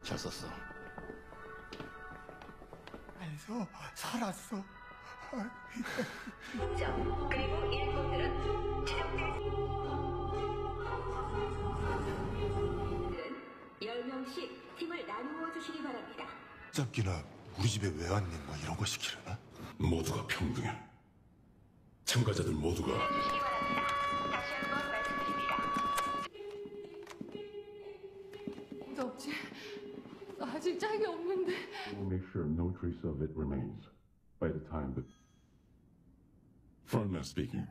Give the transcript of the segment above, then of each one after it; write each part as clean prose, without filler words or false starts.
졌었어. 안에서 살았어. 그리고 일꾼들은 체력대 10명씩 팀을 나누어 주시기 바랍니다. 잡기나 우리 집에 왜 왔니? 뭐 이런 거 시키려나? 모두가 평등해. 참가자들 모두가 주시기 바랍니다. 다시 한번 말씀드립니다. 나 없지? 나 아직 짝이 없는데. We'll make sure no trace of it remains by the time that Frontman speaking.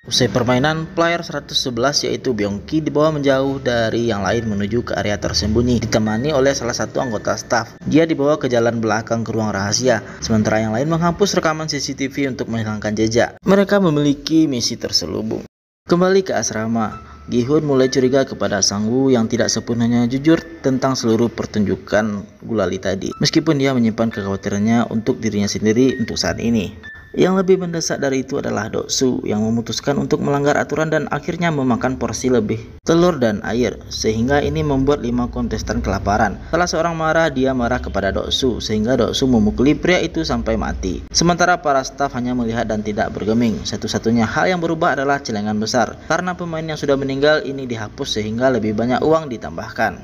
Usai permainan, player 111 yaitu Byongki dibawa menjauh dari yang lain menuju ke area tersembunyi ditemani oleh salah satu anggota staf. Dia dibawa ke jalan belakang ke ruang rahasia, sementara yang lain menghapus rekaman CCTV untuk menghilangkan jejak. Mereka memiliki misi terselubung. Kembali ke asrama, Gi-hun mulai curiga kepada Sang-woo yang tidak sepenuhnya jujur tentang seluruh pertunjukan gulali tadi. Meskipun dia menyimpan kekhawatirannya untuk dirinya sendiri untuk saat ini. Yang lebih mendesak dari itu adalah Do-soo yang memutuskan untuk melanggar aturan dan akhirnya memakan porsi lebih telur dan air, sehingga ini membuat 5 kontestan kelaparan. Salah seorang marah, dia marah kepada Do-soo sehingga Do-soo memukuli pria itu sampai mati. Sementara para staf hanya melihat dan tidak bergeming. Satu-satunya hal yang berubah adalah celengan besar. Karena pemain yang sudah meninggal ini dihapus sehingga lebih banyak uang ditambahkan.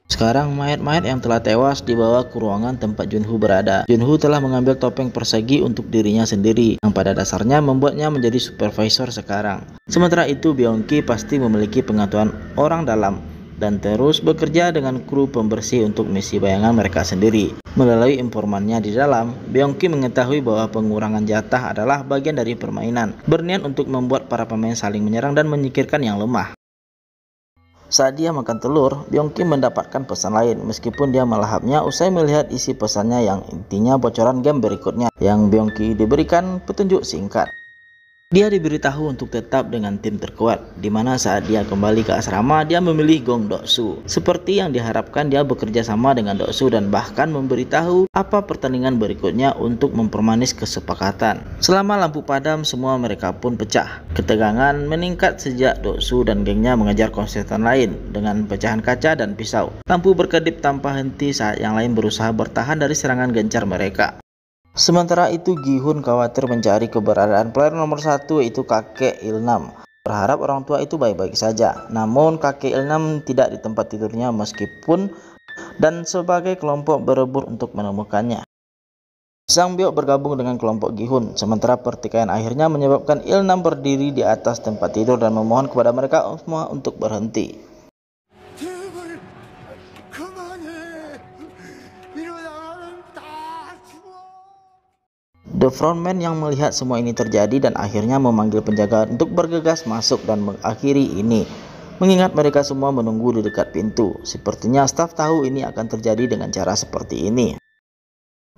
Sekarang mayat-mayat yang telah tewas dibawa ke ruangan tempat Junho berada. Junho telah mengambil topeng persegi untuk dirinya sendiri, yang pada dasarnya membuatnya menjadi supervisor sekarang. Sementara itu Byongki pasti memiliki pengetahuan orang dalam dan terus bekerja dengan kru pembersih untuk misi bayangan mereka sendiri. Melalui informannya di dalam, Byongki mengetahui bahwa pengurangan jatah adalah bagian dari permainan, berniat untuk membuat para pemain saling menyerang dan menyingkirkan yang lemah. Saat dia makan telur, Byongki mendapatkan pesan lain meskipun dia melahapnya usai melihat isi pesannya yang intinya bocoran game berikutnya yang Byongki diberikan petunjuk singkat. Dia diberitahu untuk tetap dengan tim terkuat, di mana saat dia kembali ke asrama dia memilih Gong Do-soo. Seperti yang diharapkan, dia bekerja sama dengan Do-soo dan bahkan memberitahu apa pertandingan berikutnya untuk mempermanis kesepakatan. Selama lampu padam, semua mereka pun pecah. Ketegangan meningkat sejak Do-soo dan gengnya mengejar kontestan lain dengan pecahan kaca dan pisau. Lampu berkedip tanpa henti saat yang lain berusaha bertahan dari serangan gencar mereka. Sementara itu Gi-hun khawatir mencari keberadaan player nomor 1 yaitu kakek Il-nam. Berharap orang tua itu baik-baik saja. Namun kakek Il-nam tidak di tempat tidurnya meskipun dan sebagai kelompok berebut untuk menemukannya. Sang Byok bergabung dengan kelompok Gi-hun. Sementara pertikaian akhirnya menyebabkan Il-nam berdiri di atas tempat tidur dan memohon kepada mereka semua untuk berhenti. The Frontman yang melihat semua ini terjadi dan akhirnya memanggil penjaga untuk bergegas masuk dan mengakhiri ini. Mengingat mereka semua menunggu di dekat pintu, sepertinya staf tahu ini akan terjadi dengan cara seperti ini.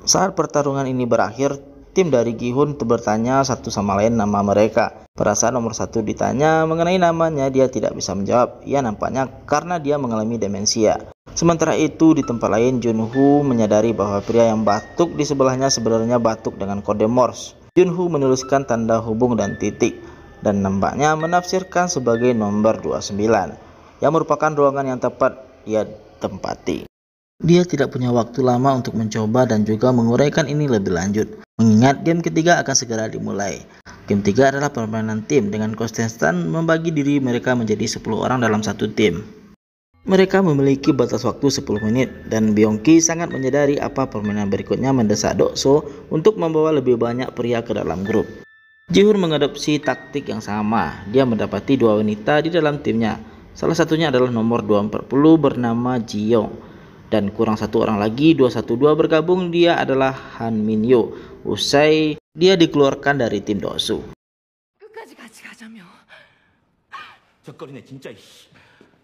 Saat pertarungan ini berakhir, tim dari Gi-hun bertanya satu sama lain nama mereka. Pada saat nomor 1 ditanya mengenai namanya, dia tidak bisa menjawab. Ia nampaknya karena dia mengalami demensia. Sementara itu di tempat lain, Junho menyadari bahwa pria yang batuk di sebelahnya sebenarnya batuk dengan kode Morse. Junho menuliskan tanda hubung dan titik dan nampaknya menafsirkan sebagai nomor 29 yang merupakan ruangan yang tepat ia tempati. Dia tidak punya waktu lama untuk mencoba dan juga menguraikan ini lebih lanjut, mengingat game ketiga akan segera dimulai. Game 3 adalah permainan tim dengan kontestan membagi diri mereka menjadi 10 orang dalam satu tim. Mereka memiliki batas waktu 10 menit dan Byongki sangat menyadari apa permainan berikutnya mendesak Do-soo untuk membawa lebih banyak pria ke dalam grup. Ji-hun mengadopsi taktik yang sama. Dia mendapati 2 wanita di dalam timnya. Salah satunya adalah nomor 240 bernama Ji-young dan kurang 1 orang lagi 212 bergabung, dia adalah Han Min-yo. Usai dia dikeluarkan dari tim Do-soo.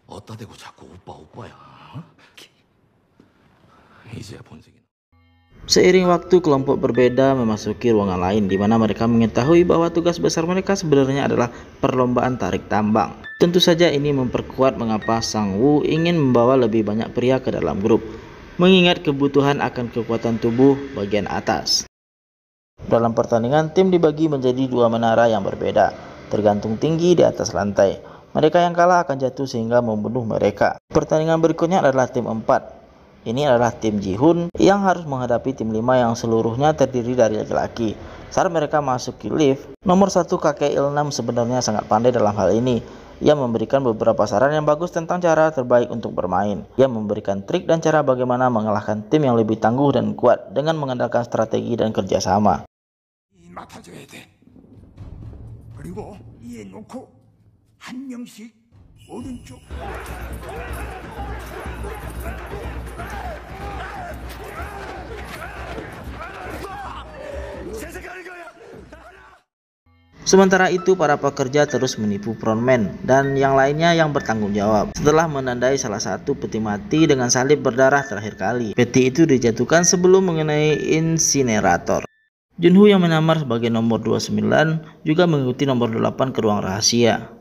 어따 대고 자꾸 오빠야. 이제야 본색이. Seiring waktu, kelompok berbeda memasuki ruangan lain di mana mereka mengetahui bahwa tugas besar mereka sebenarnya adalah perlombaan tarik tambang. Tentu saja ini memperkuat mengapa Sang Woo ingin membawa lebih banyak pria ke dalam grup, mengingat kebutuhan akan kekuatan tubuh bagian atas. Dalam pertandingan, tim dibagi menjadi dua menara yang berbeda, tergantung tinggi di atas lantai. Mereka yang kalah akan jatuh sehingga membunuh mereka. Pertandingan berikutnya adalah tim 4. Ini adalah tim Ji-hoon yang harus menghadapi tim 5 yang seluruhnya terdiri dari laki-laki. Saat mereka masuk ke lift, nomor 1 kakek Ilnam sebenarnya sangat pandai dalam hal ini. Ia memberikan beberapa saran yang bagus tentang cara terbaik untuk bermain. Ia memberikan trik dan cara bagaimana mengalahkan tim yang lebih tangguh dan kuat dengan mengandalkan strategi dan kerjasama. 맡아줘야 돼. 그리고 이에 놓고 한 명씩 오른쪽. Sementara itu, para pekerja terus menipu frontman dan yang lainnya yang bertanggung jawab. Setelah menandai salah satu peti mati dengan salib berdarah terakhir kali, peti itu dijatuhkan sebelum mengenai insinerator. Junho yang menyamar sebagai nomor 29 juga mengikuti nomor 8 ke ruang rahasia.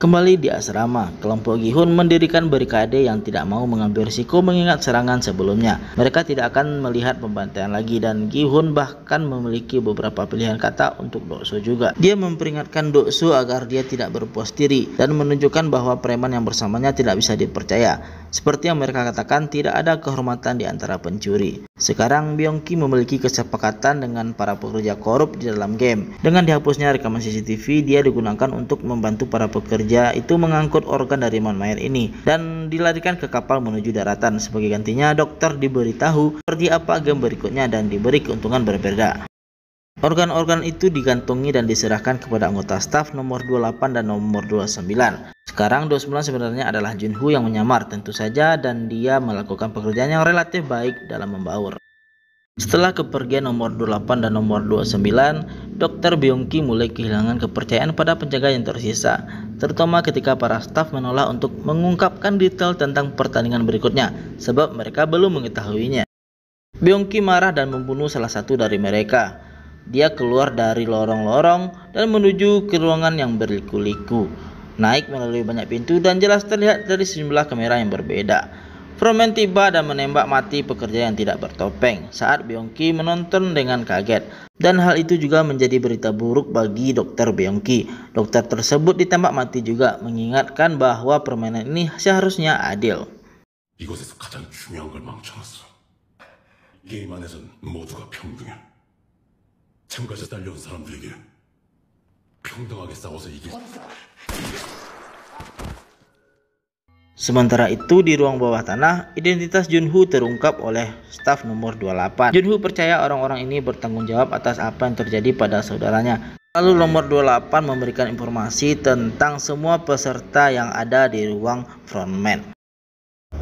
Kembali di asrama, kelompok Gi-hoon mendirikan barikade yang tidak mau mengambil risiko mengingat serangan sebelumnya. Mereka tidak akan melihat pembantaian lagi dan Gi-hoon bahkan memiliki beberapa pilihan kata untuk Doksu juga. Dia memperingatkan Doksu agar dia tidak berpuas diri dan menunjukkan bahwa preman yang bersamanya tidak bisa dipercaya. Seperti yang mereka katakan, tidak ada kehormatan di antara pencuri. Sekarang Byung-ki memiliki kesepakatan dengan para pekerja korup di dalam game. Dengan dihapusnya rekaman CCTV, dia digunakan untuk membantu para pekerja itu mengangkut organ dari Mount Mayer ini dan dilarikan ke kapal menuju daratan. Sebagai gantinya, dokter diberitahu seperti apa game berikutnya dan diberi keuntungan berbeda. Organ-organ itu digantungi dan diserahkan kepada anggota staf nomor 28 dan nomor 29. Sekarang 29 sebenarnya adalah Junho yang menyamar tentu saja, dan dia melakukan pekerjaan yang relatif baik dalam membaur. Setelah kepergian nomor 28 dan nomor 29, Dr. Byung-ki mulai kehilangan kepercayaan pada penjaga yang tersisa, terutama ketika para staf menolak untuk mengungkapkan detail tentang pertandingan berikutnya sebab mereka belum mengetahuinya. Byung-ki marah dan membunuh salah satu dari mereka. Dia keluar dari lorong-lorong dan menuju ke ruangan yang berliku-liku, naik melalui banyak pintu dan jelas terlihat dari sejumlah kamera yang berbeda. Frontman tiba dan menembak mati pekerja yang tidak bertopeng saat Byung-ki menonton dengan kaget. Dan hal itu juga menjadi berita buruk bagi Dr. Byung-ki. Dokter tersebut ditembak mati juga, mengingatkan bahwa permainan ini seharusnya adil. 이곳에서 가장 중요한 걸 망쳐놨어. 게임 안에선 모두가 평등해. 참가자 딸려온 사람들에게 평등하게 싸워서 이길. Sementara itu di ruang bawah tanah, identitas Junho terungkap oleh staf nomor 28. Junho percaya orang-orang ini bertanggung jawab atas apa yang terjadi pada saudaranya. Lalu nomor 28 memberikan informasi tentang semua peserta yang ada di ruang frontman.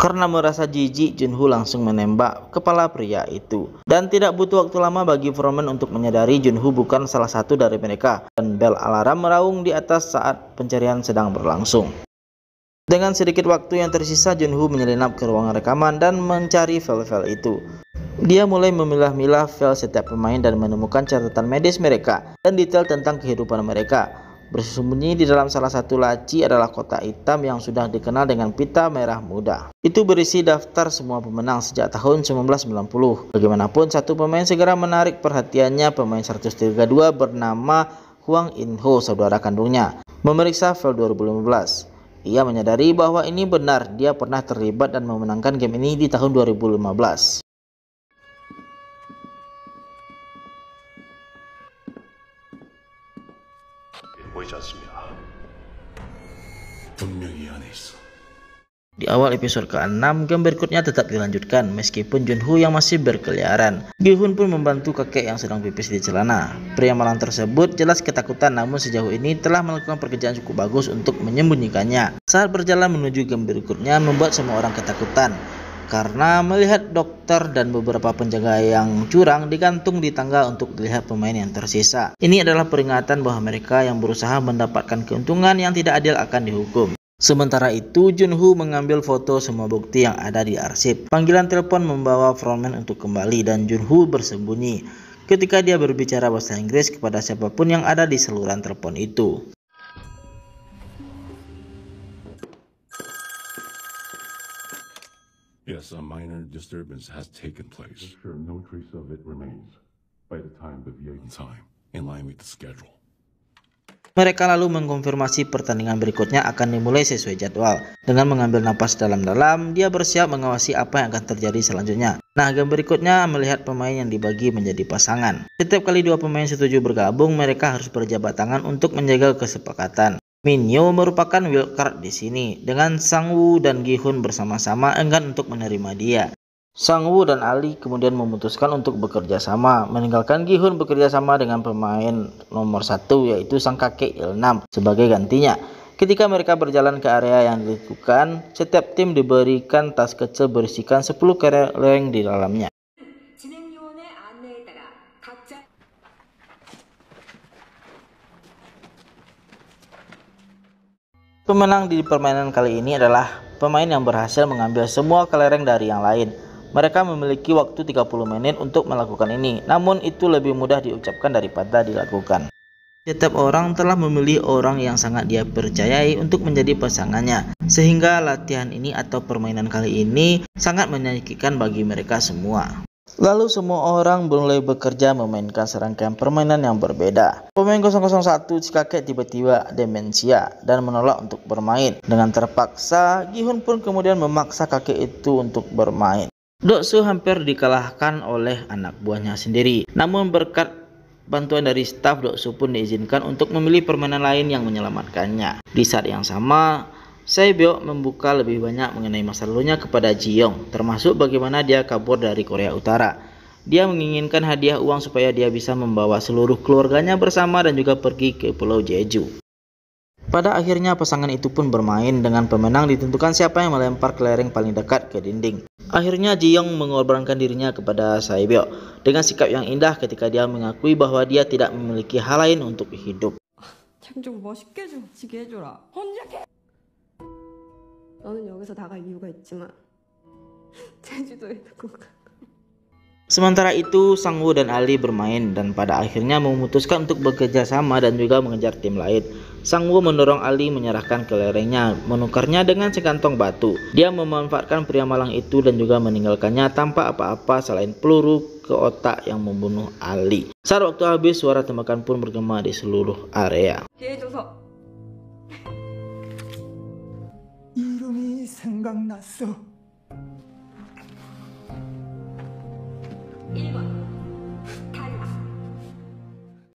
Karena merasa jijik, Junho langsung menembak kepala pria itu. Dan tidak butuh waktu lama bagi frontman untuk menyadari Junho bukan salah satu dari mereka. Dan bel alarm meraung di atas saat pencarian sedang berlangsung. Dengan sedikit waktu yang tersisa, Junho menyelinap ke ruangan rekaman dan mencari file-file itu. Dia mulai memilah-milah file setiap pemain dan menemukan catatan medis mereka dan detail tentang kehidupan mereka. Bersembunyi di dalam salah satu laci adalah kotak hitam yang sudah dikenal dengan pita merah muda. Itu berisi daftar semua pemenang sejak tahun 1990. Bagaimanapun, satu pemain segera menarik perhatiannya, pemain 132 bernama Hwang In-ho, saudara kandungnya. Memeriksa file 2015. Ia menyadari bahwa ini benar, dia pernah terlibat dan memenangkan game ini di tahun 2015. 보이지 않습니다. 분명히 안에 있어. Di awal episode ke-6, game berikutnya tetap dilanjutkan meskipun Junho yang masih berkeliaran. Gi-hoon pun membantu kakek yang sedang pipis di celana. Pria malang tersebut jelas ketakutan, namun sejauh ini telah melakukan pekerjaan cukup bagus untuk menyembunyikannya. Saat berjalan menuju game berikutnya membuat semua orang ketakutan karena melihat dokter dan beberapa penjaga yang curang digantung di tangga untuk dilihat pemain yang tersisa. Ini adalah peringatan bahwa mereka yang berusaha mendapatkan keuntungan yang tidak adil akan dihukum. Sementara itu, Junho mengambil foto semua bukti yang ada di arsip. Panggilan telepon membawa frontman untuk kembali dan Junho bersembunyi ketika dia berbicara bahasa Inggris kepada siapapun yang ada di saluran telepon itu. Yes, a minor disturbance has taken place. Make sure no trace of it remains by the time the VA time, in line with the schedule. Mereka lalu mengkonfirmasi pertandingan berikutnya akan dimulai sesuai jadwal. Dengan mengambil napas dalam-dalam, dia bersiap mengawasi apa yang akan terjadi selanjutnya. Nah, game berikutnya melihat pemain yang dibagi menjadi pasangan. Setiap kali dua pemain setuju bergabung, mereka harus berjabat tangan untuk menjaga kesepakatan. Minyo merupakan wildcard di sini, dengan Sang-woo dan Gi-hun bersama-sama enggan untuk menerima dia. Sang-woo dan Ali kemudian memutuskan untuk bekerja sama, meninggalkan Gi-hun bekerja sama dengan pemain nomor 1 yaitu sang kakek Il-nam sebagai gantinya. Ketika mereka berjalan ke area yang ditentukan, setiap tim diberikan tas kecil berisikan 10 kelereng di dalamnya. 진행요원의 안내에 따라 각자 Pemenang di permainan kali ini adalah pemain yang berhasil mengambil semua kelereng dari yang lain. Mereka memiliki waktu 30 menit untuk melakukan ini, namun itu lebih mudah diucapkan daripada dilakukan. Setiap orang telah memilih orang yang sangat dia percayai untuk menjadi pasangannya, sehingga latihan ini atau permainan kali ini sangat menyenangkan bagi mereka semua. Lalu semua orang mulai bekerja memainkan serangkaian permainan yang berbeda. Pemain 001 si kakek tiba-tiba demensia dan menolak untuk bermain. Dengan terpaksa, Gi-hun pun kemudian memaksa kakek itu untuk bermain. Do-soo hampir dikalahkan oleh anak buahnya sendiri. Namun berkat bantuan dari staf, Do-soo pun diizinkan untuk memilih permainan lain yang menyelamatkannya. Di saat yang sama, Sae-byo membuka lebih banyak mengenai masa lalunya kepada Ji-young, termasuk bagaimana dia kabur dari Korea Utara. Dia menginginkan hadiah uang supaya dia bisa membawa seluruh keluarganya bersama dan juga pergi ke Pulau Jeju. Pada akhirnya pasangan itu pun bermain, dengan pemenang ditentukan siapa yang melempar kelereng paling dekat ke dinding. Akhirnya Ji-young mengorbankan dirinya kepada Sae-byo dengan sikap yang indah ketika dia mengakui bahwa dia tidak memiliki hal lain untuk hidup. 좀 멋있게 좀 지게 해줘라. 혼자 해. 너는 여기서 나갈 이유가 있지만 제주도에 두고 가. Sementara itu, Sang-woo dan Ali bermain dan pada akhirnya memutuskan untuk bekerja sama dan juga mengejar tim lain. Sang-woo mendorong Ali menyerahkan kelerengnya, menukarnya dengan sekantong batu. Dia memanfaatkan pria malang itu dan juga meninggalkannya tanpa apa-apa selain peluru ke otak yang membunuh Ali. Saat waktu habis, suara tembakan pun bergema di seluruh area. 해줘서 이름이 생각났어. 1번